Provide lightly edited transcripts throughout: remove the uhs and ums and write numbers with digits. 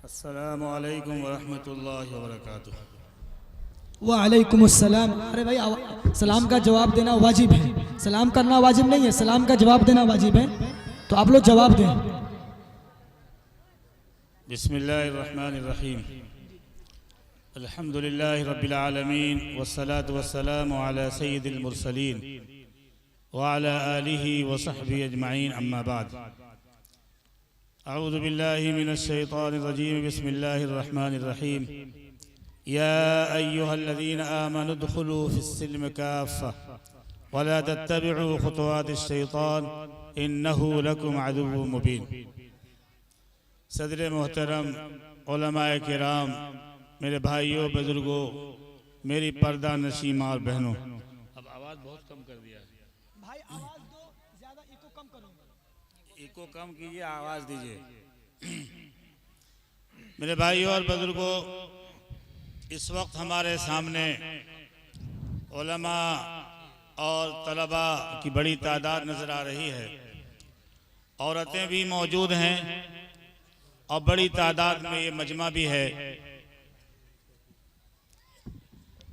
अस्सलामु अलैकुम वरहमतुल्लाहि वबरकातुह। वालेकुम अस्सलाम। अरे भाई सलाम का जवाब देना वाजिब है, सलाम करना वाजिब नहीं है, सलाम का जवाब देना वाजिब है, तो आप लोग जवाब दें। बिस्मिल्लाहिर्रहमानिर्रहीम। अल्हम्दुलिल्लाहि रब्बिल आलमीन वस्सलातु वस्सलामु अला सय्यिदिल मुरसलीन व अला आलिहि व सहबिहि अजमईन, अम्मा बाद। अऊज़ु बिल्लाहि मिनश शैतानिर रजीम। बिस्मिल्लाहिर्रहमानिर्रहीम। या अय्युहल्लज़ीना आमनु उदखुलू फिस्सिल्मि काफ़्फ़ा वला तत्तबिउ खुतवातिश शैतान इन्नहु लकुम अदुव्वुम मुबीन। सदर मोहतरम, उलमाए किराम, मेरे भाइयों बुजुर्गों, मेरी पर्दा नशीं माँ और बहनों, अब आवाज़ बहुत कम कर दिया है भाई, आवाज दो, ज्यादा इको कम करो। इको कम कीजिए, आवाज़ दीजिए। मेरे भाइयों और बुजुर्गों, इस वक्त हमारे सामने उलमा और तलबा की बड़ी तादाद नज़र आ रही है। औरतें भी मौजूद हैं और बड़ी तादाद में ये मजमा भी है।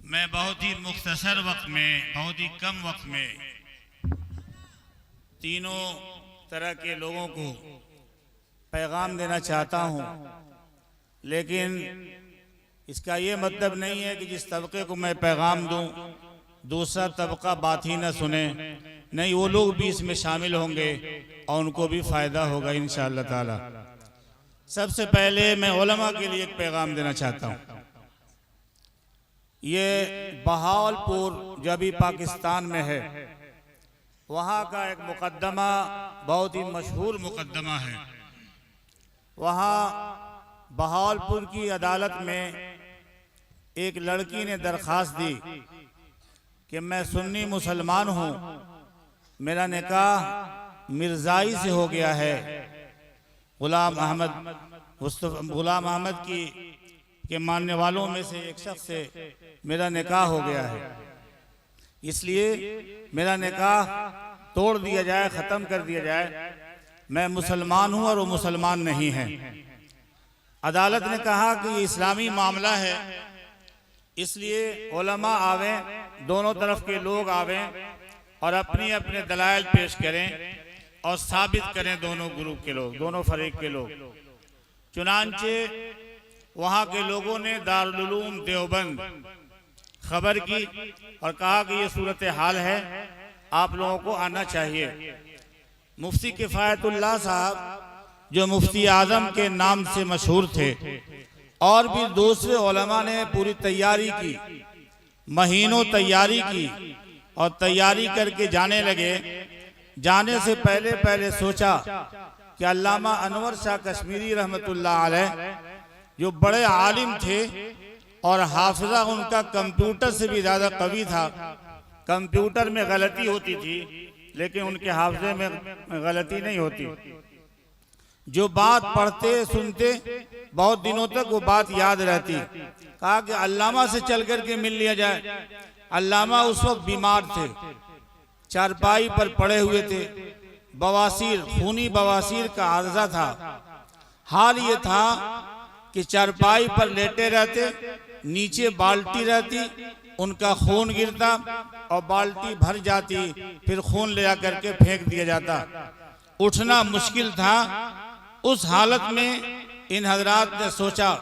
मैं बहुत ही मुख्तसर वक्त में, बहुत ही कम वक्त में तीनों तरह के लोगों को पैगाम देना चाहता हूँ, लेकिन इसका ये मतलब नहीं है कि जिस तबके को मैं पैगाम दूँ दूसरा तबका बात ही न सुने। नहीं, वो लोग भी इसमें शामिल होंगे और उनको भी फ़ायदा होगा इंशाअल्लाह ताला। सबसे पहले मैं उलमा के लिए एक पैगाम देना चाहता हूँ। ये बहावलपुर जो अभी पाकिस्तान में है, वहाँ का एक मुकद्दमा बहुत ही मशहूर मुकद्दमा है। वहाँ बहावलपुर की अदालत में एक लड़की ने दरख्वास्त दी कि मैं सुन्नी मुसलमान हूँ, मेरा निकाह मिर्ज़ाई से हो गया है। गुलाम अहमद के मानने वालों में से एक शख्स से मेरा निकाह हो गया है, इसलिए मेरा निकाह तोड़ दिया जाए, ख़त्म कर दिया जाए। मैं मुसलमान हूँ और वो मुसलमान नहीं है। अदालत ने कहा कि ये इस्लामी मामला है, इसलिए उलमा आवें, दोनों तरफ के लोग आवें और अपने अपने दलाइल पेश करें और साबित करें, दोनों ग्रुप के लोग, दोनों फरीक के लोग। चुनांचे वहाँ के लोगों ने दारुल उलूम देवबंद खबर की और कहा कि ये सूरत हाल है, आप लोगों को आना चाहिए। मुफ्ती किफ़ायतुल्लाह साहब, जो मुफ्ती आज़म के नाम से मशहूर थे, और भी दूसरे उलमा ने पूरी तैयारी की, महीनों तैयारी की और तैयारी करके जाने लगे। जाने से पहले सोचा कि अल्लामा अनवर शाह कश्मीरी रहमतुल्लाह अलैह जो बड़े आलिम थे और हाफिजा उनका कंप्यूटर से भी ज़्यादा कवी था। कंप्यूटर में गलती होती थी लेकिन उनके हाफिजे में गलती नहीं होती। जो बात पढ़ते सुनते बहुत दिनों तक वो बात याद रहती। कहा कि अल्लामा से चल कर के मिल लिया जाए। अल्लामा उस वक्त बीमार थे, चारपाई पर पड़े हुए थे, बवासीर, खूनी बवासीर का आर्जा था। हाल ये था कि चारपाई पर लेटे रहते, नीचे बाल्टी रहती, उनका खून गिरता और बाल्टी भर जाती, फिर खून ले जाकर के फेंक दिया जाता। उठना मुश्किल था। उस हालत में इन हजरात ने सोचा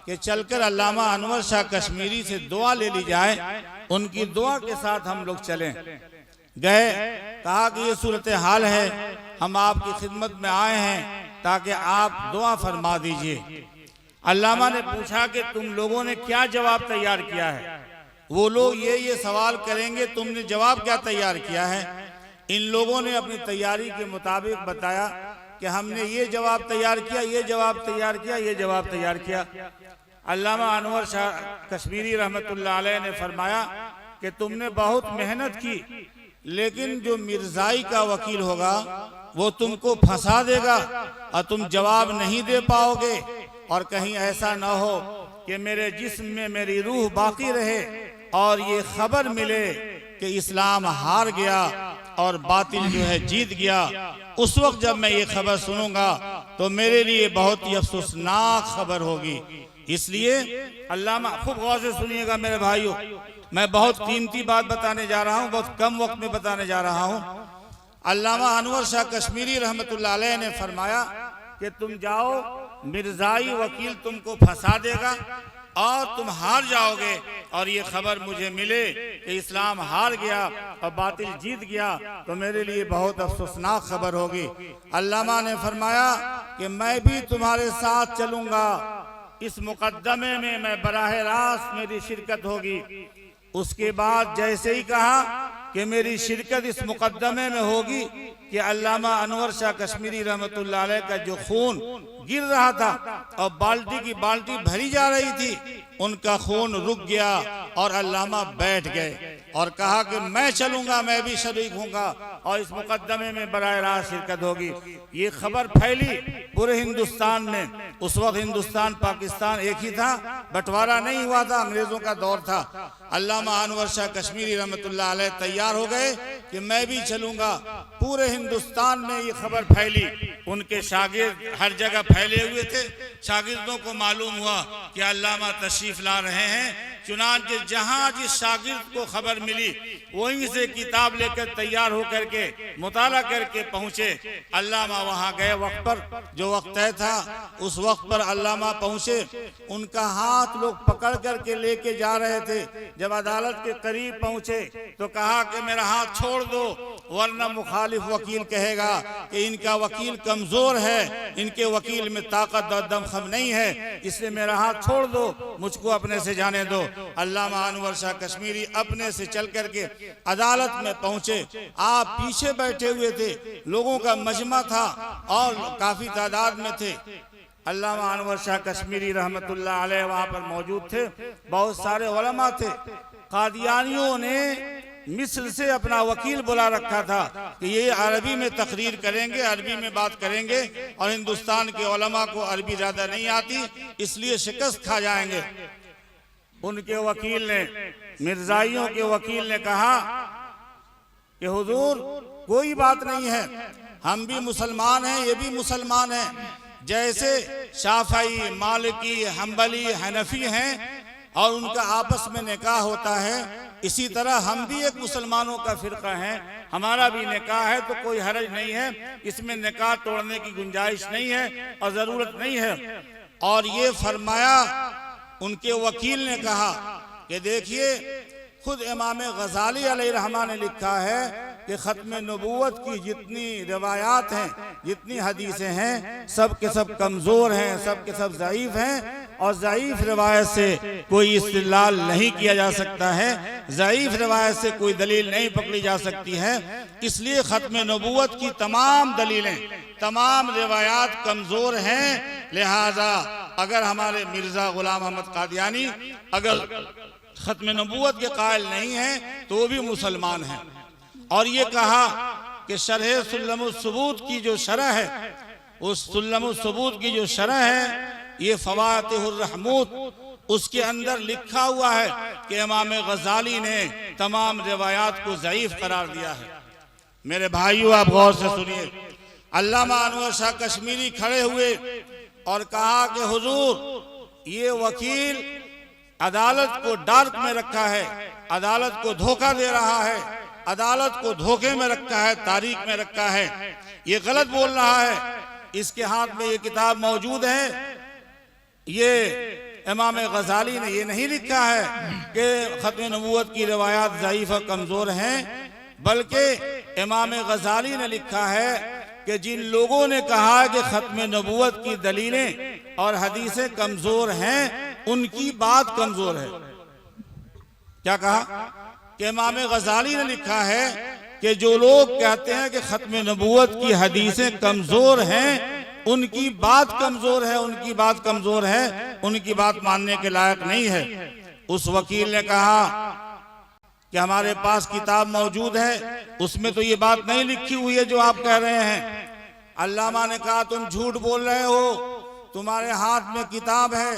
कि चलकर अल्लामा अनवर शाह कश्मीरी से दुआ ले ली जाए, उनकी दुआ के साथ हम लोग चलें। गए, कहा कि ये सूरत हाल है, हम आपकी खिदमत में आए हैं ताकि आप दुआ फरमा दीजिए। अल्लामा ने पूछा कि तुम लोगों ने क्या जवाब तैयार किया है? वो लोग ये सवाल करेंगे, तुमने जवाब क्या तैयार किया है? इन लोगों ने अपनी तैयारी के मुताबिक बताया कि हमने ये जवाब तैयार किया, ये जवाब तैयार किया, ये जवाब तैयार किया। अल्लामा अनवर शाह कश्मीरी रहमतुल्लाह अलैह ने फरमाया कि तुमने बहुत मेहनत की, लेकिन जो मिर्ज़ाई का वकील होगा वो तुमको फंसा देगा और तुम जवाब नहीं दे पाओगे, और कहीं ऐसा ना हो कि मेरे जिस्म में मेरी रूह बाकी रहे और ये खबर मिले कि इस्लाम हार गया और बातिल जो है जीत गया। उस वक्त जब मैं ये खबर सुनूंगा तो मेरे लिए बहुत ही अफसोसनाक खबर होगी। इसलिए अल्लामा, खूब गौर से सुनिएगा मेरे भाइयों, मैं बहुत कीमती बात बताने जा रहा हूँ, बहुत कम वक्त में बताने जा रहा हूँ। अल्लामा अनवर शाह कश्मीरी रहमतुल्लाह अलैह ने फरमाया कि तुम जाओ, मिर्जाई वकील तुमको फंसा देगा और तुम हार जाओगे, और ये खबर मुझे मिले कि इस्लाम हार गया और बातिल जीत गया, तो मेरे लिए बहुत अफसोसनाक खबर होगी। अल्लामा ने फरमाया कि मैं भी तुम्हारे साथ चलूंगा, इस मुकद्दमे में मैं बराह रास्त मेरी शिरकत होगी। उसके बाद जैसे ही कहा कि मेरी शिरकत इस मुकद्दमे में होगी कि अल्लामा अनवर शाह कश्मीरी रहमतुल्लाह अलैह का जो खून गिर रहा था और बाल्टी की बाल्टी भरी जा रही थी, उनका खून रुक गया और अल्लामा बैठ गए और कहा कि मैं चलूंगा, मैं भी शरीक हूँगा और इस मुकद्दमे में बराह रास्त शिरकत होगी। ये खबर फैली पूरे हिंदुस्तान में। उस वक्त हिंदुस्तान पाकिस्तान एक ही था, बंटवारा नहीं हुआ था, अंग्रेजों का दौर था। अल्लामा अनवर शाह कश्मीरी रहमतुल्लाह अलैह तैयार हो गए कि मैं भी चलूंगा। पूरे हिंदुस्तान में ये खबर फैली, उनके शागिर्द हर जगह फैले हुए थे। शागिर्दों को मालूम हुआ कि अल्लामा तशरीफ ला रहे हैं, चुनांचे जहां जिस शागिर्द को खबर मिली वहीं से किताब लेकर तैयार होकर के मुताला करके पहुंचे। अल्लामा वहां गए वक्त पर, जो वक्त तय था उस वक्त पर अल्लामा पहुंचे। उनका हाथ लोग पकड़ करके लेके जा रहे थे। जब अदालत के करीब पहुंचे तो कहा कि मेरा हाथ छोड़ दो, वरना मुखालिफ वकील कहेगा कि इनका वकील कमजोर है, इनके वकील में ताकत और दमखम नहीं है, इसलिए मेरा हाथ छोड़ दो, मुझको अपने से जाने दो। अल्लामा अनवर शाह कश्मीरी अपने से चल करके अदालत में पहुंचे। आप पीछे बैठे हुए थे, लोगों का मजमा था और काफी तादाद में थे। अल्लामा अनवर शाह कश्मीरी रहमतुल्लाह अलैह वहां पर मौजूद थे, बहुत सारे उलमा थे। कादियानियों ने मिस्र से अपना वकील बुला रखा था कि ये अरबी में तकरीर करेंगे, अरबी में बात करेंगे, और हिंदुस्तान के उलमा को अरबी ज्यादा नहीं आती, इसलिए शिकस्त खा जाएंगे। उनके वकील ने, मिर्जाइयों के वकील ने कहा कि हुजूर कोई बात नहीं है, हम भी मुसलमान हैं, ये भी मुसलमान हैं। जैसे शाफई, मालिकी, हम्बली, हनफी हैं और उनका आपस में निकाह होता है, इसी तरह हम भी एक मुसलमानों का फिरका है, हमारा भी निकाह है, तो कोई हरज नहीं है, इसमें निकाह तोड़ने की गुंजाइश नहीं है और ज़रूरत नहीं है। और ये फरमाया, उनके वकील ने कहा कि देखिए, खुद इमाम गजाली अलैहिर्रहमा ने लिखा है कि ख़त्म नबूवत की जितनी रिवायात हैं, जितनी हदीसें हैं, सब के सब कमज़ोर हैं, सब के सब ज़ईफ़ हैं, और ज़ईफ़ रिवायत से कोई इस्तिदलाल नहीं किया जा सकता है, ज़ईफ़ रिवायत से कोई दलील नहीं पकड़ी जा सकती है। इसलिए ख़त्म नबूवत की तमाम दलीलें, तमाम रिवायात कमज़ोर हैं। लिहाजा अगर हमारे मिर्ज़ा गुलाम अहमद कादियानी अगर ख़त्म नबूवत के कायल नहीं हैं तो वो भी मुसलमान हैं। और ये कहा कि शरह सुल्लमुस सुबूत की जो शरह है, उस सुल्लमुस सुबूत की जो शरह है, ये फवातिहुर रहमूत, उसके अंदर लिखा हुआ है कि इमाम गजाली ने तमाम रिवायात को ज़ईफ़ करार दिया है। मेरे भाइयों, आप गौर से सुनिए। अल्लामा अनवर शाह कश्मीरी खड़े हुए और कहा कि हुजूर, ये वकील अदालत को डार्क में रखा है, अदालत को धोखा दे रहा है, अदालत को धोखे में रखा है, तारीख में रखा है, ये गलत बोल रहा है। इसके हाथ में ये किताब मौजूद है, ये इमाम गजाली ने ये नहीं लिखा है कि ख़त्म नबूवत की रिवायात ज़ईफ़ और कमज़ोर हैं, बल्कि इमाम गजाली ने लिखा है कि जिन लोगों ने कहा कि ख़त्म नबूवत की दलीलें और हदीसें कमज़ोर हैं, उनकी बात कमज़ोर है। क्या कहा कि इमाम गजाली ने लिखा है कि जो लोग कहते हैं कि ख़त्म नबूवत की हदीसें कमज़ोर हैं, उनकी बात कमज़ोर है, उनकी बात कमज़ोर है, उनकी बात मानने के लायक नहीं है। उस वकील ने कहा कि हमारे पास किताब मौजूद है, उसमें तो ये बात नहीं लिखी हुई है जो आप कह रहे हैं। अल्लामा ने कहा तुम झूठ बोल रहे हो, तुम्हारे हाथ में किताब है,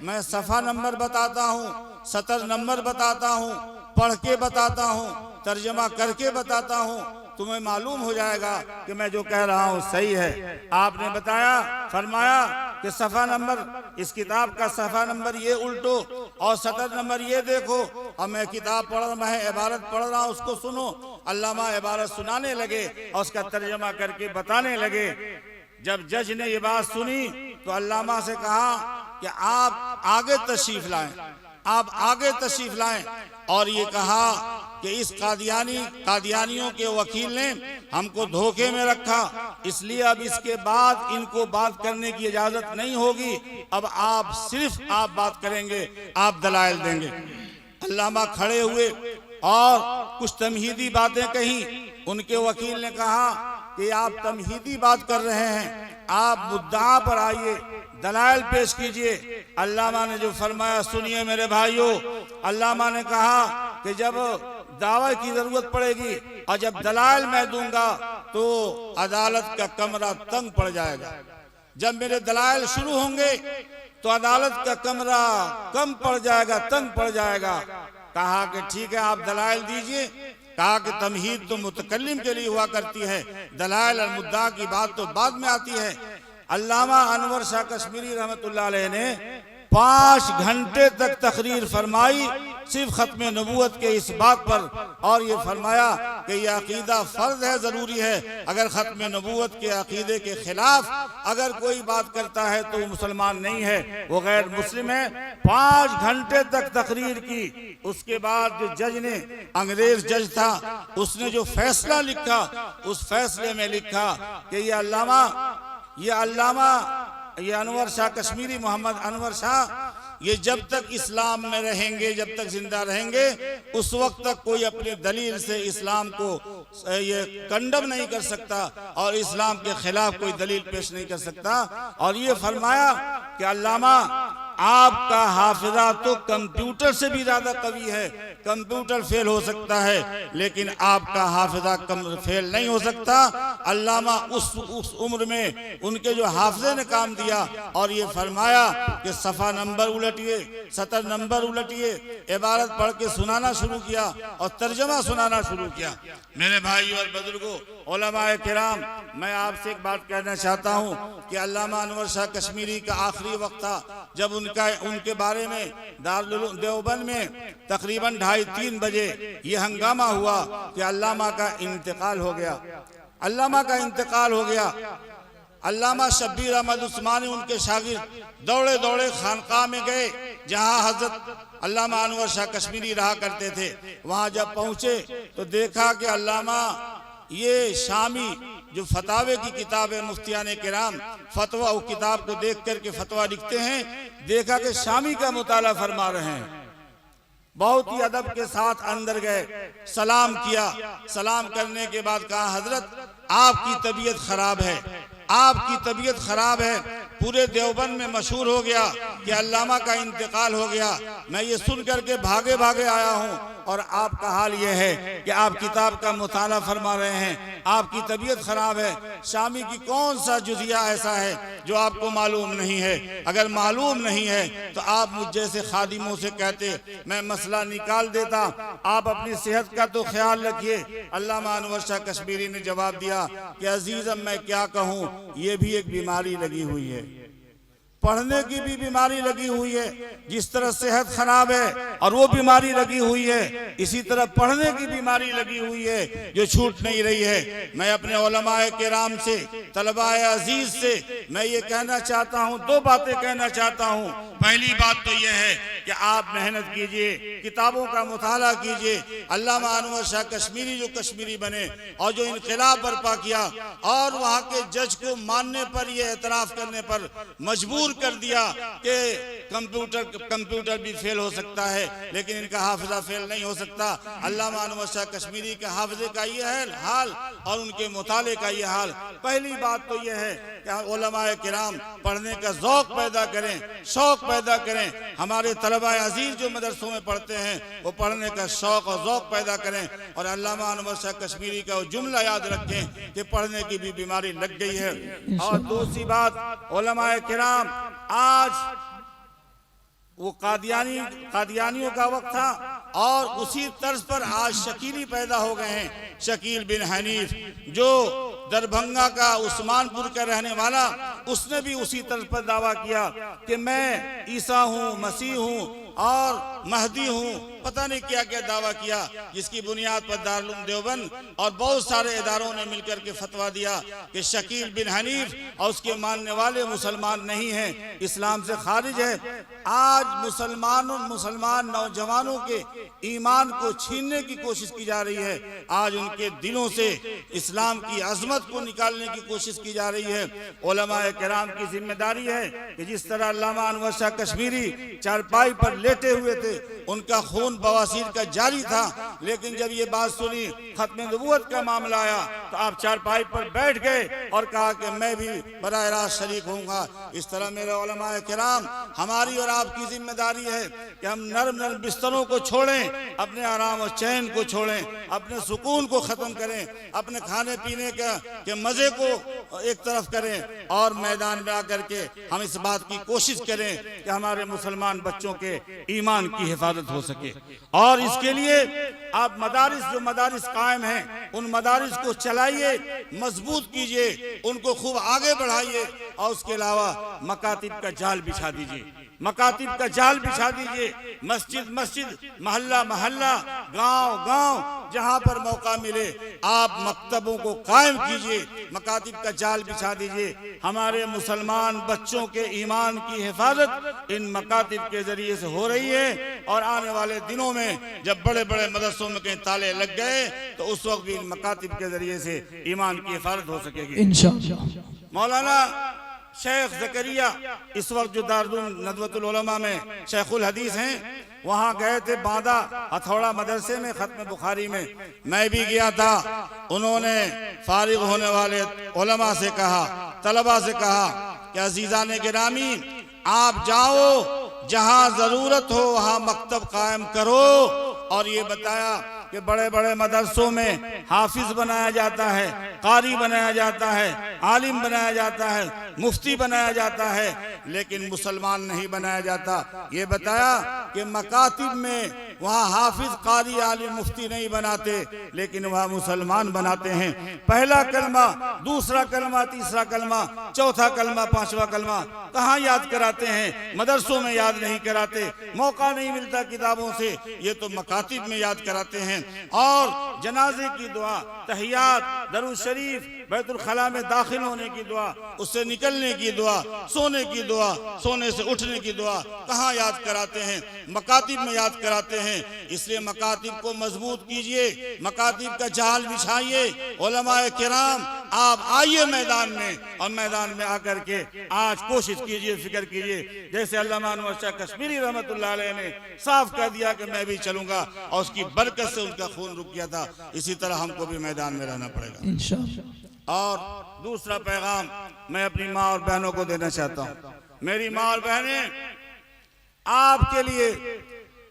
मैं सफ़ा नंबर बताता हूँ, सतर नंबर बताता हूँ, पढ़ के बताता हूँ, तर्जमा करके बताता हूँ, तुम्हें मालूम हो जाएगा कि मैं जो कह रहा हूँ सही है। आपने बताया, फरमाया कि सफ़ा नंबर, इस किताब का सफ़ा नंबर ये उल्टो और सतर नंबर ये देखो। अब मैं किताब मैं इबारत पढ़ रहा हूँ, उसको सुनो। अल्लामा इबारत सुनाने लगे और उसका तर्जमा करके बताने लगे। जब जज ने ये बात सुनी तो अल्लामा से कहा कि आप आगे तशरीफ लाएं, आप आगे तशरीफ लाएं। और ये कहा कि इस कादियानियों के वकील ने हमको धोखे में रखा, इसलिए अब इसके बाद इनको बात करने की इजाजत नहीं होगी। अब आप सिर्फ आप बात करेंगे, आप दलाइल देंगे। अल्लामा खड़े हुए और कुछ तमहीदी बातें कही। उनके वकील ने कहा कि आप तमहीदी बात कर रहे हैं, आप मुद्दा पर आइए, दलाइल पेश कीजिए। अल्लामा ने जो फरमाया सुनिए मेरे भाइयों। अल्लामा ने कहा कि जब दावा की जरूरत पड़ेगी और जब दलाइल मैं दूंगा तो अदालत का कमरा तंग पड़ जाएगा। जब मेरे दलाइल शुरू होंगे तो अदालत का कमरा कम पड़ जाएगा, तंग पड़ जाएगा। कहा कि ठीक है, आप दलाइल दीजिए। कहा कि तमहीद तो मुतकल्लिम के लिए हुआ करती है, दलाइल और मुद्दा की बात तो बाद में आती है। अल्लामा अनवर शाह कश्मीरी रहमतुल्लाह अलैह ने 5 घंटे तक तकरीर फरमाई सिर्फ खत्म नबूवत के इस बात पर, और ये फरमाया कि यह अकीदा फर्ज है, जरूरी है। अगर खत्म नबूवत के अकीदे के खिलाफ अगर कोई बात करता है तो वो मुसलमान नहीं है, वो गैर मुस्लिम है। 5 घंटे तक तकरीर की। उसके बाद जो जज ने, अंग्रेज जज था, उसने जो फैसला लिखा, उस फैसले में लिखा कि ये अनवर शाह कश्मीरी, मोहम्मद अनवर शाह, ये जब तक इस्लाम में रहेंगे, जब तक जिंदा रहेंगे, उस वक्त तक कोई अपने दलील से इस्लाम को ये कंडम नहीं कर सकता और इस्लाम के खिलाफ कोई दलील पेश नहीं कर सकता। और ये फरमाया कि अल्लामा आपका हाफिजा तो कंप्यूटर से भी ज्यादा कवी है, कंप्यूटर फेल हो सकता है लेकिन आपका हाफिजा फेल नहीं हो सकता। अल्लामा उस उम्र में उनके जो हाफिजे ने काम दिया। और ये फरमाया कि सफ़ा नंबर उलटिए, सतर नंबर उलटिए, इबारत पढ़ के सुनाना शुरू किया और तर्जमा सुनाना शुरू किया। मेरे भाई और बुजुर्गों, उलमाए किराम, मैं आपसे एक बात कहना चाहता हूँ कि अल्लामा अनवर शाह कश्मीरी का आखिरी वक्त था जब उनके बारे में दारुल देवबंद में तकरीबन 2:30-3 बजे ये हंगामा हुआ कि अल्लामा का इंतकाल हो गया। अल्लामा का इंतकाल हो गया। अल्लामा शब्बीर अहमद उस्मानी उनके शागिर्द दौड़े दौड़े खानकाह में गए जहां हजरत अल्लामा अनवर शाह कश्मीरी रहा करते थे। वहां जब पहुंचे तो देखा कि अल्लामा ये शामी जो फतावे की किताब है, मुफ्तियाने किराम फतवा, वो किताब को देख करके फतवा लिखते हैं, देखा कि शामी का मुताला फरमा रहे हैं। बहुत ही अदब के साथ अंदर गए, सलाम किया। सलाम करने के बाद कहा, हजरत आपकी तबीयत खराब है, आपकी तबीयत खराब है। पूरे देवबंद में मशहूर हो गया कि अल्लामा का इंतकाल हो गया। मैं ये सुन करके भागे भागे आया हूँ और आपका हाल ये है कि आप किताब का मुताला फरमा रहे हैं, आपकी तबीयत खराब है। शामी की कौन सा जुजिया ऐसा है जो आपको मालूम नहीं है? अगर मालूम नहीं है तो आप मुझ जैसे खादिमों से कहते, मैं मसला निकाल देता। आप अपनी सेहत का तो ख्याल रखिए। अल्लामा अनवर शाह कश्मीरी ने जवाब दिया कि अजीजम मैं क्या कहूँ, ये भी एक बीमारी लगी हुई है, पढ़ने की भी बीमारी लगी हुई है। जिस तरह सेहत खराब है और वो बीमारी लगी हुई है, इसी तरह पढ़ने की बीमारी लगी हुई है जो छूट नहीं रही है। मैं अपने उलमाए किराम से, तलबाए अजीज से मैं ये कहना चाहता हूँ, 2 बातें कहना चाहता हूँ। पहली बात तो यह है कि आप मेहनत कीजिए, किताबों का मुताला कीजिए। अल्लामा अनवर शाह कश्मीरी जो कश्मीरी बने और जो इनकलाब बर्पा किया और वहाँ के जज को मानने पर, ये एतराफ़ करने पर मजबूर कर दिया कि कंप्यूटर भी फेल हो सकता है लेकिन इनका हाफिजा फेल नहीं हो सकता। अल्लामा अनवर शाह कश्मीरी के हाफिजे का ये है हाल और उनके मुताले का ये हाल। पहली बात तो यह है कि उलमाए किराम पढ़ने का ज़ौक़ पैदा करें, शौक़ पैदा करें। हमारे तलबाए अजीज जो मदरसों में पढ़ते हैं वो पढ़ने का शौक़ और ज़ौक़ पैदा करें और अल्लामा अनवर शाह कश्मीरी का वो जुमला याद रखें कि पढ़ने की भी बीमारी लग गई है। और दूसरी बात, उलमाए किराम, आज वो कादियानियों का वक्त था और उसी तर्ज पर आज शकीली पैदा हो गए हैं, शकील बिन हनीफ, जो दरभंगा का उस्मानपुर का रहने वाला, उसने भी उसी तर्ज पर दावा किया कि मैं ईसा हूँ, मसीह हूँ और महदी हूँ, पता नहीं क्या क्या दावा किया, जिसकी बुनियाद पर दारुल उलूम देवबंद और बहुत सारे इदारों ने मिलकर के फतवा दिया कि शकील बिन हनीफ और उसके मानने वाले मुसलमान नहीं हैं, इस्लाम से खारिज है। आज मुसलमान नौजवानों के ईमान को छीनने की कोशिश की जा रही है, आज उनके दिलों से इस्लाम की अजमत को निकालने की कोशिश की जा रही है। उलमाए किराम की जिम्मेदारी है कि जिस तरह अल्लामा अनवर शाह कश्मीरी चारपाई पर लेटे हुए थे, उनका खून बवासीर का जारी था, लेकिन जब ये बात सुनी खत्म नबूवत का मामला आया तो आप चारपाई पर बैठ गए और कहा कि मैं भी बराह रास्त शरीक होऊंगा। इस तरह मेरे उलमाए किराम, हमारी और आपकी जिम्मेदारी है कि हम नरम नरम बिस्तरों को छोड़ें, अपने आराम और चैन को छोड़ें, अपने सुकून को खत्म करें, अपने खाने पीने के मजे को एक तरफ करें और मैदान में आकर के हम इस बात की कोशिश करें कि हमारे मुसलमान बच्चों के ईमान की हिफाजत हो सके। और इसके लिए आप मदारिस, जो मदारिस कायम हैं, उन मदारिस को चलाइए, मजबूत कीजिए, उनको खूब आगे बढ़ाइए और उसके अलावा मकातिब का जाल बिछा दीजिए, मकातिब का जाल बिछा दीजिए। मस्जिद मस्जिद, मोहल्ला मोहल्ला, गांव गांव, जहां पर मौका मिले आप मकतबों को कायम कीजिए, मकातिब का जाल बिछा दीजिए। हमारे मुसलमान बच्चों के ईमान की हिफाजत इन मकातिब के जरिए से हो रही है और आने वाले दिनों में जब बड़े बड़े मदरसों में कहीं ताले लग गए तो उस वक्त भी इन मकातिब के जरिए से ईमान की हिफाजत हो सकेगी इंशाअल्लाह। मौलाना शेख ज़करिया इस वक्त जो दारुल नदवतुल उलमा में शेखुल हदीस हैं, वहाँ गए थे बांदा हथौड़ा मदरसे में खत्म बुखारी में, मैं भी गया था। उन्होंने फारिग होने वाले उलमा से कहा, तलबा से कहा कि अजीज़ान गिरामी, आप जाओ, जहाँ जरूरत हो वहाँ मकतब कायम करो। और ये बताया कि बड़े बड़े मदरसों में हाफिज बनाया जाता है, कारी बनाया जाता है, आलिम बनाया जाता है, मुफ्ती बनाया जाता है, लेकिन मुसलमान नहीं बनाया जाता। ये बताया कि मकातिब में वहाँ हाफिज, कारी, आलिम, मुफ्ती नहीं बनाते, लेकिन वहाँ मुसलमान बनाते हैं। पहला कलमा, दूसरा कलमा, तीसरा कलमा, चौथा कलमा, पांचवा कलमा कहाँ याद कराते हैं? मदरसों में याद नहीं कराते, मौका नहीं मिलता किताबों से, ये तो मकातिब में याद कराते हैं। और जनाजे की दुआ, तहियात, दरूद शरीफ, बैतुल खला में दाखिल होने की दुआ, उससे निकलने की दुआ, सोने की दुआ, सोने से उठने की दुआ कहाँ याद कराते हैं? मकातिब में याद कराते हैं। इसलिए मकातिब को मजबूत कीजिए, मकातिब का जाल बिछाइए। उलमाए किराम, आप आइए मैदान में और मैदान में आकर के आज कोशिश कीजिए, फिक्र कीजिए। जैसे अल्लामा अनवर शाह कश्मीरी रहमतुल्लाह अलैह ने साफ कह दिया कि मैं भी चलूंगा और उसकी बरकत से उनका खून रुक गया था, इसी तरह हमको भी मैदान में रहना पड़ेगा इंशाअल्लाह। और दूसरा पैगाम मैं अपनी माँ और बहनों को देना चाहता हूँ। मेरी माँ और बहनें, आपके लिए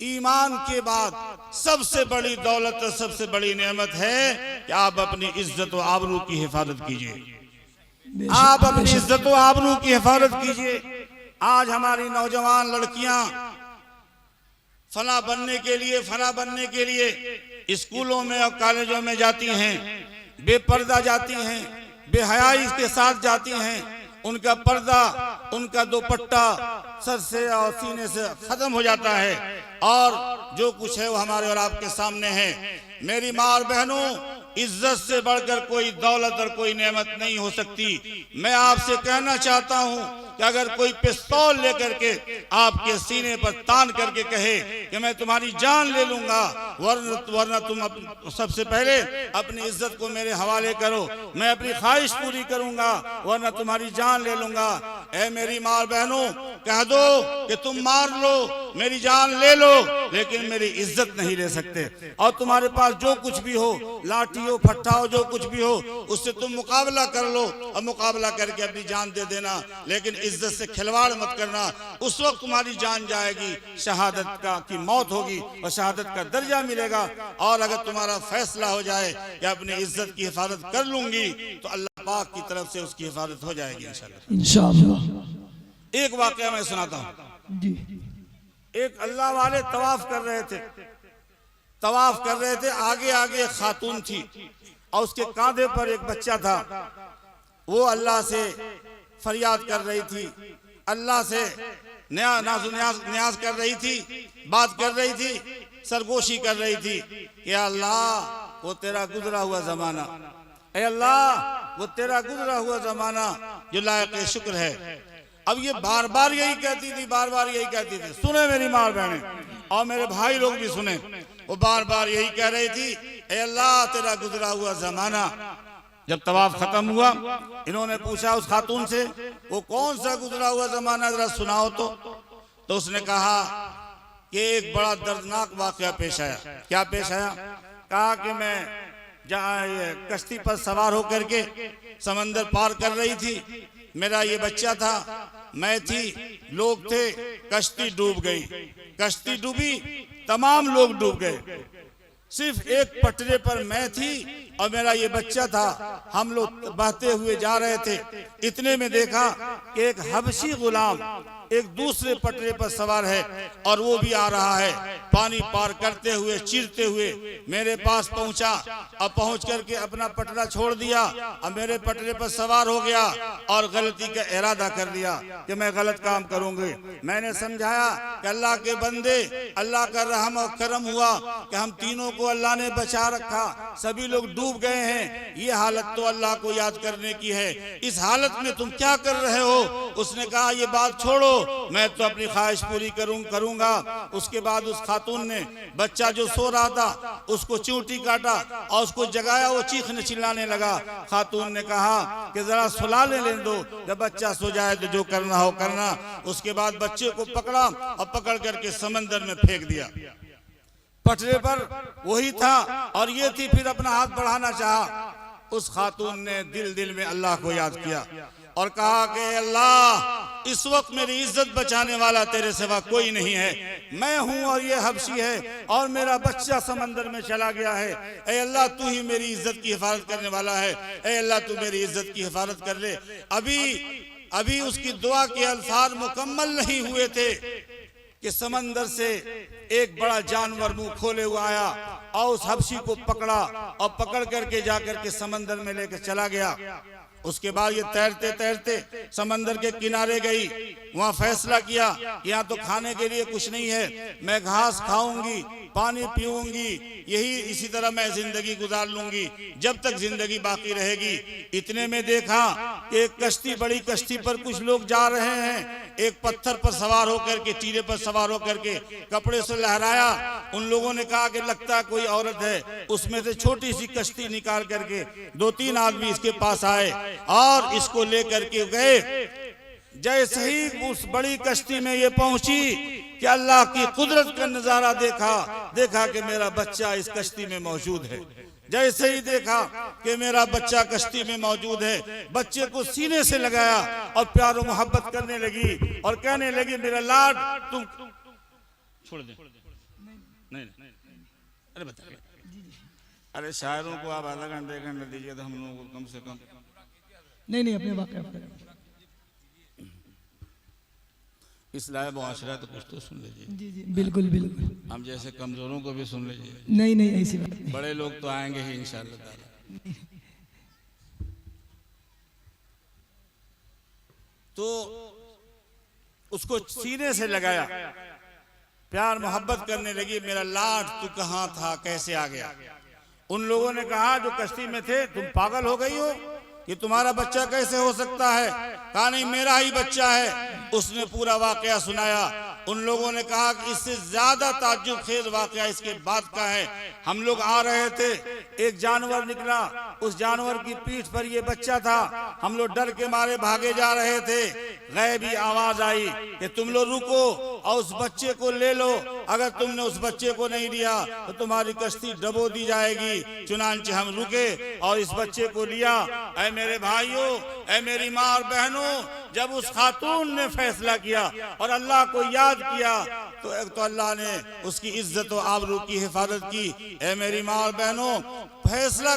ईमान के बाद सबसे बड़ी दौलत और सबसे बड़ी नेमत है कि आप अपनी इज्जत व आबरू की हिफाजत कीजिए। आप अपनी इज्जत व आबरू की हिफाजत कीजिए। आज हमारी नौजवान लड़कियां फला बनने के लिए स्कूलों में और कॉलेजों में जाती हैं, बेपर्दा जाती हैं, बेहयाई के साथ जाती हैं। उनका पर्दा, उनका दुपट्टा सर से और सीने से खत्म हो जाता है और जो कुछ है वो हमारे और आपके सामने है। मेरी माँ और बहनों, इज्जत से बढ़कर कोई दौलत और कोई नेमत नहीं हो सकती। मैं आपसे कहना चाहता हूँ कि अगर कोई पिस्तौल लेकर के आपके सीने पर तान करके कहे कि मैं तुम्हारी जान ले लूंगा, वरना तुम सबसे पहले अपनी इज्जत को मेरे हवाले करो, मैं अपनी ख्वाहिश पूरी करूंगा, वरना तुम्हारी जान ले लूंगा। ऐ मेरी माँ और बहनों, कह दो कि तुम मार लो, मेरी जान ले लो, लेकिन मेरी इज्जत नहीं ले सकते। और तुम्हारे पास जो कुछ भी हो, लाठी हो, फट्टा हो, जो कुछ भी हो, उससे तुम मुकाबला कर लो और मुकाबला करके अपनी जान दे देना, लेकिन इज्जत से खिलवाड़ मत करना। उस वक्त तुम्हारी जान जाएगी, शहादत की मौत होगी और शहादत का दर्जा मिलेगा। और अगर तुम्हारा फैसला हो जाए कि अपनी इज्जत की हिफाजत कर लूंगी, तो अल्लाह पाक की तरफ से उसकी हिफाजत हो जाएगी इंशाअल्लाह। एक वाकया मैं सुनाता हूँ। एक अल्लाह वाले तवाफ कर रहे थे, तवाफ कर रहे थे, आगे आगे एक खातून थी और उसके कांधे पर एक बच्चा था। वो अल्लाह से फरियाद कर रही थी, अल्लाह से न्याज कर रही थी, बात कर रही थी, सरगोशी कर रही थी कि अल्लाह वो तेरा गुजरा हुआ जमाना, ऐ अल्लाह वो तेरा गुजरा हुआ जमाना जो लायक शुक्र है। अब ये बार बार यही कहती थी, बार बार यही कहती थी। सुने मेरी माँ बहने और मेरे भाई लोग भी सुने, वो बार बार यही कह रही थी, ऐ अल्लाह तेरा गुजरा हुआ जमाना। जब तवाफ खत्म हुआ, इन्होंने पूछा उस खातून से, वो कौन सा गुजरा हुआ जमाना जरा सुनाओ तो उसने कहा कि एक बड़ा दर्दनाक वाकया पेश आया। क्या पेश आया? कहा कि मैं जहाँ ये कश्ती पर सवार होकर के समंदर पार कर रही थी, मेरा ये बच्चा था, मैं थी, लोग थे, कश्ती डूब गई, कश्ती डूबी, तमाम लोग डूब गए, सिर्फ एक पटरे पर मैं थी और मेरा ये बच्चा था। हम लोग बहते हुए जा रहे थे, इतने में देखा कि एक हबशी गुलाम एक दूसरे पटरे पर सवार है और वो भी आ रहा है, पानी पार करते हुए, चीरते हुए मेरे पास पहुंचा और पहुंच करके अपना पटरा छोड़ दिया और मेरे पटरे पर सवार हो गया और गलती का इरादा कर लिया कि मैं गलत काम करूंगी। मैंने समझाया कि अल्लाह के बंदे, अल्लाह का रहम और करम हुआ कि हम तीनों को अल्लाह ने बचा रखा, सभी लोग डूब गए हैं, ये हालत तो अल्लाह को याद करने की है, इस हालत में तुम क्या कर रहे हो? उसने कहा ये बात छोड़ो, मैं तो अपनी ख्वाहिश पूरी करूंगा। उसके बाद उस खातून ने बच्चा जो सो रहा था उसको चींटी काटा और उसको जगाया, वो चीखने चिल्लाने लगा। खातून ने कहा कि जरा सुला लेने दो, जब बच्चा सो जाए तो जो करना हो करना। उसके बाद बच्चे को पकड़ा और पकड़ करके समंदर में फेंक दिया। पटरे पर वही था और ये थी, फिर अपना हाथ बढ़ाना चाहा। उस खातून ने दिल में अल्लाह को याद किया और कहा कि अल्लाह इस वक्त मेरी इज्जत बचाने वाला तेरे सिवा कोई नहीं है, मैं हूं और ये हबशी है और मेरा बच्चा समंदर में चला गया है। ऐ अल्लाह तू ही मेरी इज्जत की हिफाजत करने वाला है, ऐ अल्लाह तू मेरी इज्जत की हिफाजत कर ले। अभी उसकी दुआ के अल्फाज मुकम्मल नहीं हुए थे कि समंदर से एक बड़ा जानवर मुंह खोले हुआ आया और उस हबशी को पकड़ा और पकड़ करके जाकर के समंदर में लेकर चला गया। उसके बाद ये तैरते तैरते समंदर के किनारे गई, वहां फैसला किया यहाँ तो खाने के लिए कुछ नहीं है, मैं घास खाऊंगी, पानी पीऊंगी, यही इसी तरह मैं जिंदगी गुजार लूंगी जब तक जिंदगी बाकी रहेगी। इतने में देखा कि एक कश्ती, बड़ी कश्ती पर कुछ लोग जा रहे हैं। एक पत्थर पर सवार होकर के, टीले पर सवार होकर के कपड़े से लहराया। उन लोगों ने कहा कि लगता है कोई औरत है। उसमें से छोटी सी कश्ती निकाल करके 2-3 आदमी इसके पास आए और इसको लेकर के गए। जैसे ही उस बड़ी कश्ती में ये पहुंची कि अल्लाह की कुदरत का नजारा देखा कि मेरा बच्चा इस कश्ती में मौजूद है। जैसे ही देखा कि मेरा बच्चा कश्ती में मौजूद है, बच्चे को सीने से लगाया और प्यार और मोहब्बत करने लगी और कहने लगी मेरा लाड तुम छोड़ दे। नहीं, अरे बता, अरे शायरों को आप आधा घंटे 1 घंटा दीजिए तो हम लोगों को कम से कम। नहीं अपने वाक़या इस्लाह मुआशरा तो कुछ तो सुन लीजिए। जी बिल्कुल। हम जैसे कमजोरों को भी सुन लीजिए। नहीं ऐसी बात नहीं। बड़े लोग तो आएंगे ही इंशाअल्लाह ताला। तो उसको सीने से लगाया, प्यार मोहब्बत करने लगी, मेरा लाड तू कहाँ था, कैसे आ गया? उन लोगों ने कहा जो कश्ती में थे, तुम पागल हो गई हो, ये तुम्हारा बच्चा कैसे हो सकता है? कहा नहीं मेरा ही बच्चा है। उसने पूरा वाकया सुनाया। उन लोगों ने कहा कि इससे ज्यादा ताज्जुब खेज वाकया इसके बाद का है। हम लोग आ रहे थे, एक जानवर निकला, उस जानवर की पीठ पर ये बच्चा था। हम लोग डर के मारे भागे जा रहे थे। गैबी आवाज आई कि तुम लोग रुको और उस बच्चे को ले लो, अगर तुमने उस बच्चे को नहीं लिया तो तुम्हारी कश्ती डबो दी जाएगी। चुनांचे हम रुके और इस बच्चे को लिया। ऐ मेरे भाइयों, ऐ मेरी माँ और बहनों, जब उस खातून ने फैसला किया और अल्लाह को याद किया तो एक तो अल्लाह ने उसकी इज्जत और आबरू की हिफाजत की। ऐ मेरी माँ और बहनों, फैसला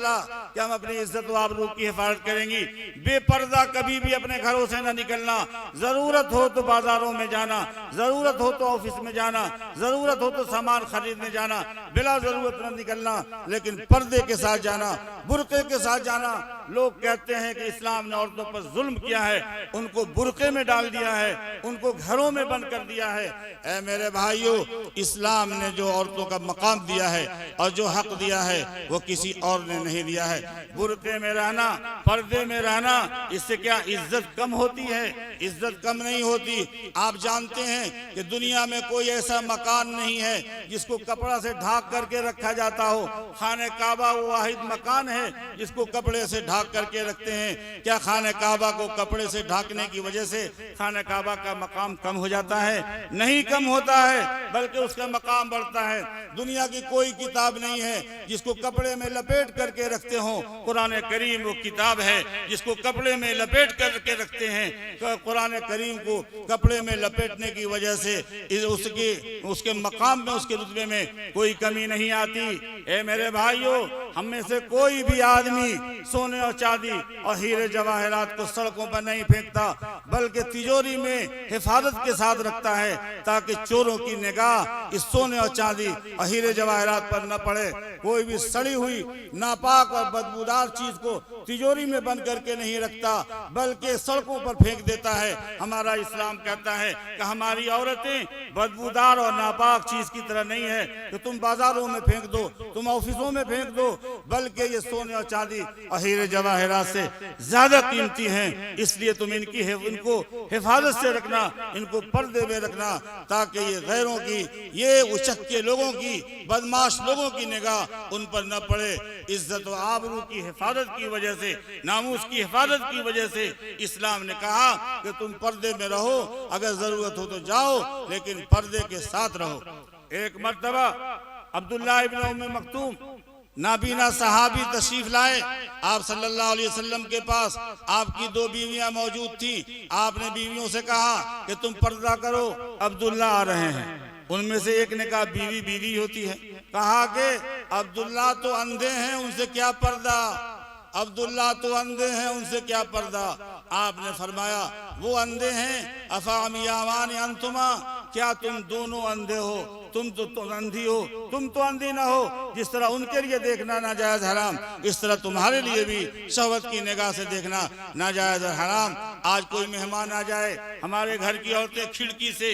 फैसला कि हम अपनी इज्जत व आबरू की हिफाजत करेंगी। बेपर्दा कभी भी अपने घरों से न निकलना, जरूरत हो तो बाजारों में जाना, जरूरत हो तो ऑफिस में जाना, जरूरत हो तो सामान खरीदने जाना, बिला जरूरत न निकलना, लेकिन पर्दे के साथ जाना, बुर्के के साथ जाना। लोग कहते हैं कि इस्लाम ने औरतों पर जुल्म किया है, उनको बुर्के में डाल दिया है, उनको घरों में बंद कर दिया है। ऐ मेरे भाइयों, इस्लाम ने जो औरतों का मकाम दिया है और जो हक दिया है वो किसी और ने नहीं दिया है। बुर्के में रहना, पर्दे में रहना, इससे क्या इज्जत कम होती है? इज्जत कम नहीं होती। आप जानते हैं कि दुनिया में कोई ऐसा मकान नहीं है जिसको कपड़ा से ढाक करके रखा जाता हो। खाने काबा वो वाहिद मकान है जिसको कपड़े से ढाक करके रखते हैं। क्या खाने काबा को कपड़े से ढाकने की वजह से खाने काबा का मकाम कम हो जाता है? नहीं कम होता है, बल्कि उसका मकाम बढ़ता है। दुनिया की कोई किताब नहीं है जिसको कपड़े में लपेट करके रखते हो। कुरान करीम वो किताब है जिसको कपड़े में लपेट करके रखते हैं। कुरान करीम को कपड़े में लपेटने की वजह से उसके मकाम में, उसके रुतबे में कोई कमी नहीं आती। ए मेरे भाइयों, हम में से कोई भी आदमी सोने और चांदी और हीरे जवाहरात को सड़कों पर नहीं फेंकता, बल्कि तिजोरी में हिफाजत के साथ रखता है ताकि चोरों की निगाह इस सोने और चांदी और हीरे जवाहरात पर न पड़े। कोई भी सड़ी हुई नापाक और बदबूदार चीज को तिजोरी में बंद करके नहीं रखता, बल्कि सड़कों पर फेंक देता है। हमारा इस्लाम कहता है कि हमारी औरतें बदबूदार और नापाक चीज की तरह नहीं है कि तुम बाजारों में फेंक दो, तुम ऑफिसों में फेंक दो, बल्कि ये सोने और चांदी और हीरे जवाहरात से ज्यादा कीमती हैं। इसलिए तुम इनको हिफाजत से रखना, इनको पर्दे में रखना, ताकि ये गैरों की, ये उचक्के लोगों की, बदमाश लोगों की निगाह उन पर न पड़े। इज्जत व आबरू की हिफाजत की वजह से, नामूस की हिफाजत की वजह से इस्लाम ने कहा कि तुम पर्दे में रहो, अगर जरूरत हो तो जाओ, लेकिन पर्दे के साथ रहो। एक मर्तबा अब्दुल्लाह इब्न उम्मे मक्तूम नाबीना सहाबी तशरीफ लाए आप सल्लल्लाहु अलैहि वसल्लम के पास। आपकी 2 बीवियां मौजूद थी। आपने बीवियों से कहा कि तुम पर्दा करो, अब्दुल्ला आ रहे हैं। उनमें से एक ने कहा बीवी बीवी होती है। कहा कि अब्दुल्ला तो अंधे हैं, उनसे क्या पर्दा, अब्दुल्ला तो अंधे हैं, उनसे क्या पर्दा। आपने फरमाया वो अंधे हैं, अफामियावान अंतुमा, क्या तुम दोनों अंधे हो? तुम तो अंधी हो, तुम तो अंधी ना हो। जिस तरह उनके लिए देखना नाजायज हराम, इस तरह तुम्हारे लिए भी शहवत की निगाह से देखना नाजायज हराम। आज कोई मेहमान आ जाए, हमारे घर की औरतें खिड़की से,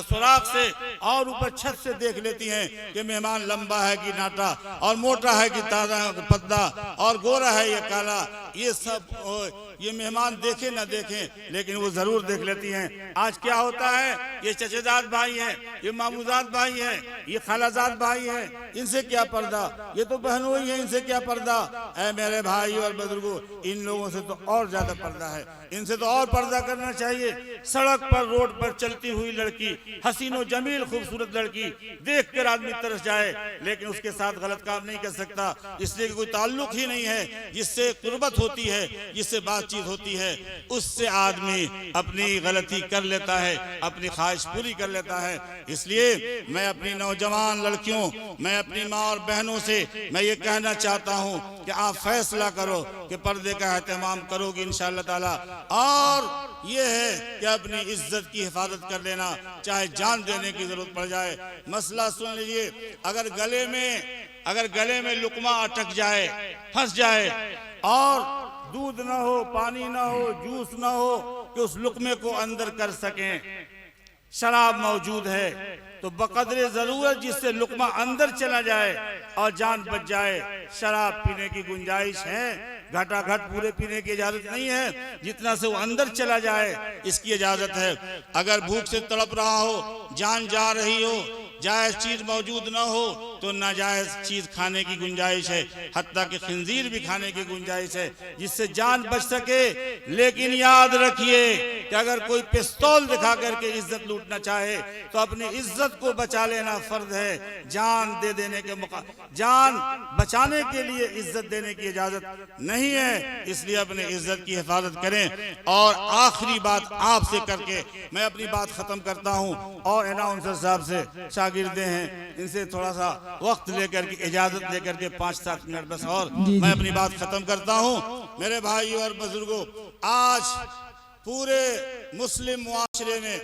सुराख से और ऊपर छत से देख लेती हैं कि मेहमान लंबा है कि नाटा, और मोटा है कि ताजा पतला, और गोरा है या काला। ये सब ये मेहमान देखे ना देखें, लेकिन वो जरूर देख लेती हैं। आज क्या होता है, ये चचेदाद भाई हैं, ये मामूजाद भाई हैं, ये खालाजाद भाई हैं, इनसे क्या पर्दा, ये तो बहनों ही हैं, इनसे क्या पर्दा। ऐ मेरे भाई और बुजुर्गों, इन लोगों से तो और ज्यादा पर्दा है, इनसे तो और पर्दा करना चाहिए। सड़क पर, रोड पर चलती हुई लड़की, हसीनो जमील खूबसूरत लड़की, देख कर आदमी तरस जाए, लेकिन उसके साथ गलत काम नहीं कर सकता, इसलिए कोई ताल्लुक ही नहीं है। जिससे कुर्बत होती है, जिससे बातचीत होती है, उससे आदमी अपनी गलती कर लेता है, अपनी ख्वाहिश पूरी कर लेता है। इसलिए मैं अपनी नौजवान लड़कियों, मैं अपनी माँ और बहनों से मैं ये कहना चाहता हूँ कि आप फैसला करो कि पर्दे का एहतमाम करोगे इंशाअल्लाह ताला। और ये है कि अपनी इज्जत की हिफाजत कर लेना, चाहे जान देने की जरूरत पड़ जाए। मसला सुन लीजिए, अगर गले में लुकमा अटक जाए, फंस जाए, और दूध ना हो, पानी ना हो, जूस ना हो कि उस लुकमे को अंदर कर सकें, शराब मौजूद है, तो बकदरे जरूरत जिससे लुकमा अंदर चला जाए और जान बच जाए, शराब पीने की गुंजाइश है। घटाघट पूरे पीने की इजाजत नहीं है, जितना से वो अंदर चला जाए इसकी इजाजत है। अगर भूख से तड़प रहा हो, जान जा रही हो, जायज चीज मौजूद ना हो, तो नाजायज चीज खाने की गुंजाइश है, हत्ता कि खिंजीर भी खाने की गुंजाइश है, जिससे जान बच सके। लेकिन याद रखिए कि अगर कोई पिस्तौल दिखा करके इज्जत लूटना चाहे तो अपनी इज्जत को बचा लेना फर्ज है। जान दे देने के जान बचाने के लिए इज्जत देने की इजाजत नहीं है, इसलिए अपनी इज्जत की हिफाजत करें। और आखिरी बात आपसे करके मैं अपनी बात खत्म करता हूं और अनाउंसर साहब से शागिर्दे हैं, इनसे थोड़ा सा वक्त लेकर के इजाजत लेकर के 5-7 मिनट बस और जी, मैं जी। अपनी बात खत्म करता हूँ। मेरे भाइयों और बुजुर्गों, आज पूरे मुस्लिम मुआशरे में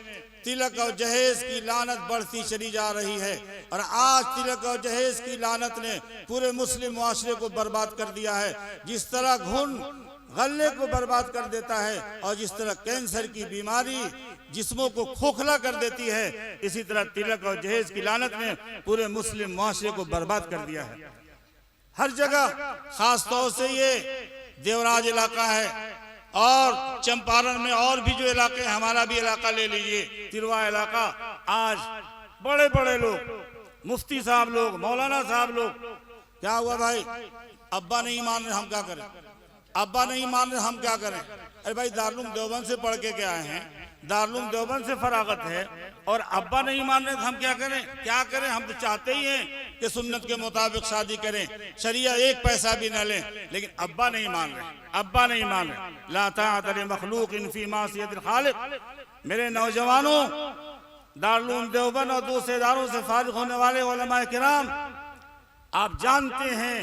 तिलक और जहेज की लानत बढ़ती चली जा रही है और आज तिलक और जहेज की लानत ने पूरे मुस्लिम मुआशरे को बर्बाद कर दिया है। जिस तरह घुन गले को बर्बाद कर देता है और जिस तरह कैंसर की बीमारी जिस्मों को खोखला कर देती है, इसी तरह तिलक और जहेज की लानत ने पूरे मुस्लिम मुआशरे को बर्बाद कर दिया है। हर जगह, खास तौर से ये देवराज इलाका है और चंपारण में और भी जो इलाके, हमारा भी इलाका ले लीजिए, तिरवा इलाका, आज बड़े बड़े लोग, मुफ्ती साहब लोग, मौलाना साहब लोग, क्या हुआ भाई, अब्बा नहीं मान रहे हम क्या करें, अब्बा नहीं मान रहे हम क्या करें। अरे भाई दारुल देवबंद से पढ़ के क्या आए हैं, दारुल देवबंद से फरागत है और अब्बा नहीं मान रहे तो हम क्या करें, क्या करें। हम तो चाहते ही हैं कि सुन्नत के मुताबिक शादी करें, शरिया एक पैसा भी न लें, लेकिन अब्बा नहीं मान रहे, अब्बा नहीं मान रहे। ला ताअत लि मखलूकिन फी मासियतिल खालिक। मेरे नौजवानों, दारुल देवबंद और दूसरे इदारों से फारिग होने वाले उलमा किराम, आप जानते हैं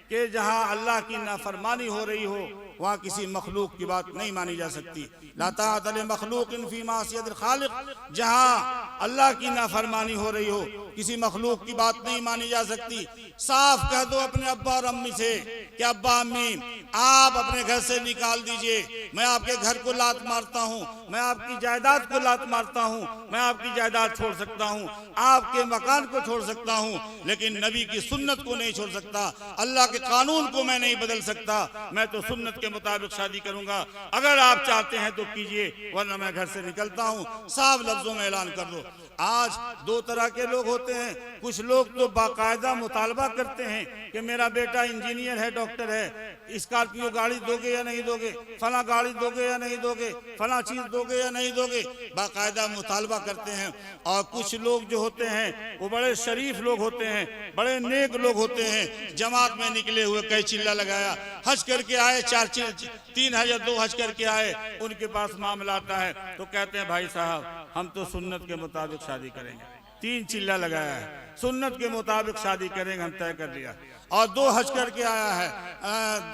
कि जहां अल्लाह की नाफरमानी हो रही हो वहां किसी मखलूक की बात नहीं मानी जा सकती। ला ताअत लि मखलूकिन फी मासियतिल खालिक, जहां अल्लाह की नाफरमानी हो रही हो किसी मखलूक की बात नहीं मानी जा सकती। साफ कह दो अपने अब्बा और अम्मी से कि अब्बा अम्मी आप अपने घर से निकाल दीजिए, मैं आपके घर को लात मारता हूँ, मैं आपकी जायदाद को लात मारता हूँ, मैं आपकी जायदाद छोड़ सकता हूँ, आपके मकान को छोड़ सकता हूँ, लेकिन नबी की सुन्नत को नहीं छोड़ सकता, अल्लाह के कानून को मैं नहीं बदल सकता। मैं तो सुन्नत के मुताबिक शादी करूंगा, अगर आप चाहते हैं तो कीजिए, वरना मैं घर से निकलता हूँ। साफ लफ्जों में ऐलान कर दो। आज दो तरह के लोग होते हैं, कुछ लोग तो बाकायदा मुतालबा करते हैं कि मेरा बेटा इंजीनियर है, डॉक्टर है, स्कॉर्पियो गाड़ी दोगे या नहीं दोगे, फला गाड़ी दोगे या नहीं दोगे, फला चीज दोगे या नहीं दोगे, बाकायदा मुतालबा करते हैं। और कुछ लोग जो होते हैं वो बड़े शरीफ लोग होते हैं, बड़े नेक लोग होते हैं, जमात में निकले हुए, कई चिल्ला लगाया, हज करके आए, 3,000 2 हज करके आए, उनके पास मामला आता है तो कहते हैं भाई साहब हम तो सुन्नत के मुताबिक शादी करेंगे। 3 चिल्ला लगाया है, सुन्नत के मुताबिक शादी करेंगे, हम तय कर लिया। और 2 हज करके आया है,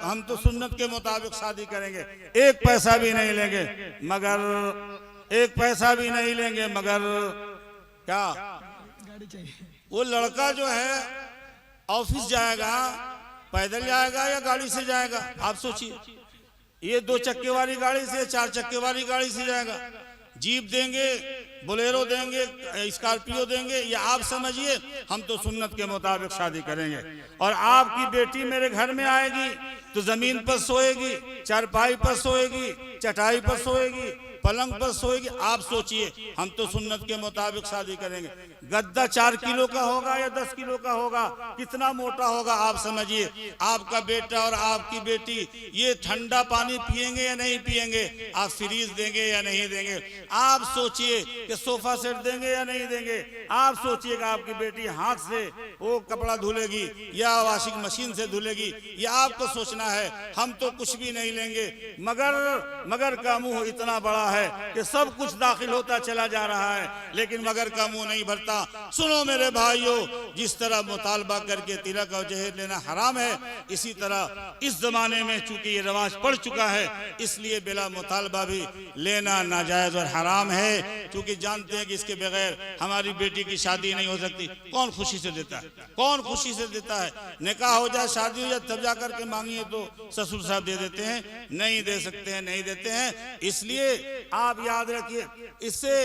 हम तो सुन्नत के मुताबिक शादी करेंगे, एक पैसा भी नहीं लेंगे, मगर एक पैसा भी नहीं लेंगे, मगर क्या, गाड़ी चाहिए। वो लड़का जो है ऑफिस जाएगा, पैदल जाएगा या गाड़ी से जाएगा, आप सोचिए। ये 2 चक्के वाली गाड़ी से, 4 चक्के वाली गाड़ी से जाएगा, जीप देंगे, बोलेरो देंगे, स्कॉर्पियो देंगे, ये आप समझिए हम तो सुन्नत के मुताबिक शादी करेंगे। और आपकी बेटी मेरे घर में आएगी तो जमीन पर सोएगी, चारपाई पर सोएगी, चटाई पर सोएगी, पलंग पर सोएगी, आप सोचिए हम तो सुन्नत के मुताबिक शादी करेंगे। गद्दा 4 किलो का होगा या 10 किलो का होगा, कितना मोटा होगा आप समझिए। आपका बेटा और आपकी बेटी ये ठंडा पानी पिएंगे या नहीं पिएंगे, आप फ्रीज देंगे या नहीं देंगे, आप सोचिए कि सोफा सेट देंगे या नहीं देंगे, आप सोचिएगा आपकी बेटी हाथ से वो कपड़ा धुलेगी या वॉशिंग मशीन से धुलेगी, ये आपको सोचना है। हम तो कुछ भी नहीं लेंगे, मगर का मुंह इतना बड़ा है कि सब कुछ दाखिल होता चला जा रहा है, लेकिन मगर का मुंह नहीं भरता। सुनो मेरे भाइयों, जिस तरह मुतालबा करके तिलक और जहेज लेना हराम है, इसी तरह इस जमाने में चूंकि ये रवाज पड़ चुका है, इसलिए बिला मुतालबा भी लेना नाजायज और हराम है। क्योंकि जानते हैं कि इसके बगैर हमारी बेटी की शादी नहीं हो सकती। कौन खुशी से देता है, कौन खुशी से देता है? निकाह हो जाए, शादी हो जाए, तब जा करके मांगिए तो ससुर साहब दे देते हैं, नहीं दे सकते हैं, नहीं देते हैं। इसलिए आप याद रखिए, इससे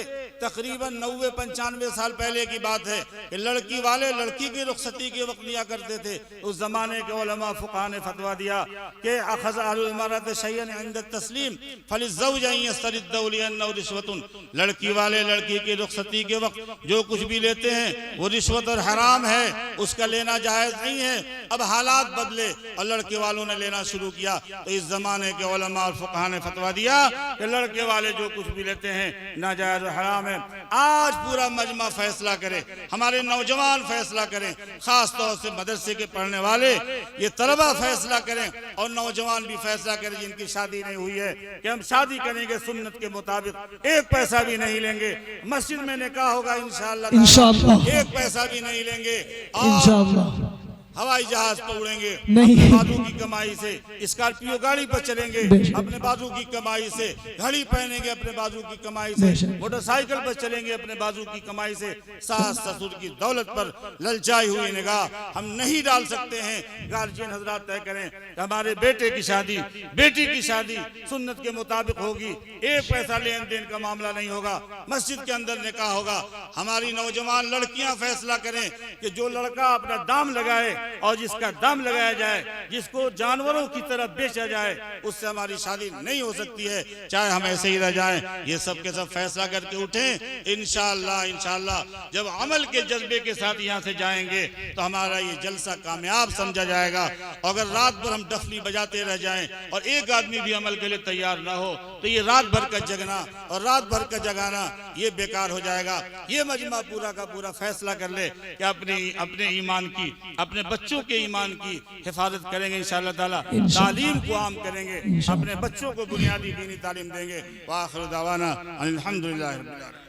तकरीबन 90-95 साल पहले की बात है कि लड़की वाले लड़की की रुखसती के वक्त दिया करते थे। उस जमाने के उलमा फुक़हा ने फतवा दिया कि अखज़ अहलुल मरअत शयअन इंद तस्लीम फलिज़्ज़ौज अन यस्तरिद्दउ लिअन्नहु रिश्वतुन। लड़की वाले लड़की की रुखसती के वक्त जो कुछ भी लेते हैं वो रिश्वत और हराम है, उसका लेना जायज़ नहीं है। अब हालात बदले और लड़के वालों ने लेना शुरू किया, तो इस जमाने के उलमा और फुक़हा ने फतवा दिया कि लड़के वाले जो कुछ भी लेते हैं नाजायज़ और हराम है। आज पूरा मजमा फैसला करे, हमारे नौजवान फैसला करें, खास तौर से मदरसे के पढ़ने वाले, ये तलबा फैसला करें और नौजवान भी फैसला करें जिनकी शादी नहीं हुई है कि हम शादी करेंगे सुन्नत के मुताबिक, एक पैसा भी नहीं लेंगे, मस्जिद में निकाह होगा इंशाअल्लाह, एक पैसा भी नहीं लेंगे, इंशाअल्लाह हवाई जहाज पर उड़ेंगे अपने बाजू की कमाई से, स्कॉर्पियो गाड़ी पर चलेंगे अपने बाजू की कमाई से, घड़ी पहनेंगे अपने बाजू की कमाई से, मोटरसाइकिल पर चलेंगे अपने बाजू की कमाई से। सास ससुर की दौलत पर ललचाई हुई निगाह हम नहीं डाल सकते हैं। गार्जियन हजरात तय करें कि हमारे बेटे की शादी, बेटी की शादी सुन्नत के मुताबिक होगी, एक पैसा लेन देन का मामला नहीं होगा, मस्जिद के अंदर निकाह होगा। हमारी नौजवान लड़कियां फैसला करें कि जो लड़का अपना दाम लगाए और जिसका दाम लगाया जाए, जिसको जानवरों की तरह बेचा जाए, उससे हमारी शादी नहीं हो सकती है, चाहे हम ऐसे ही रह जाएं। ये सब के सब फैसला करके उठें। इंशाअल्लाह इंशाअल्लाह जब अमल के जज्बे के साथ यहाँ से जाएंगे तो हमारा ये जलसा कामयाब समझा जाएगा। अगर रात भर हम डफली बजाते रह जाएं और एक आदमी भी अमल के लिए तैयार ना हो तो ये रात भर का जगना और रात भर का जगाना ये बेकार हो जाएगा। ये मजमा पूरा का पूरा फैसला कर ले कि अपने ईमान की, अपने बच्चों के ईमान की हिफाजत करेंगे इंशाअल्लाह ताला, तालीम को आम करेंगे, अपने बच्चों को बुनियादी दीनी तालीम देंगे। व आखिर दावाना अल्हम्दुलिल्लाह रब्बिल आलमीन।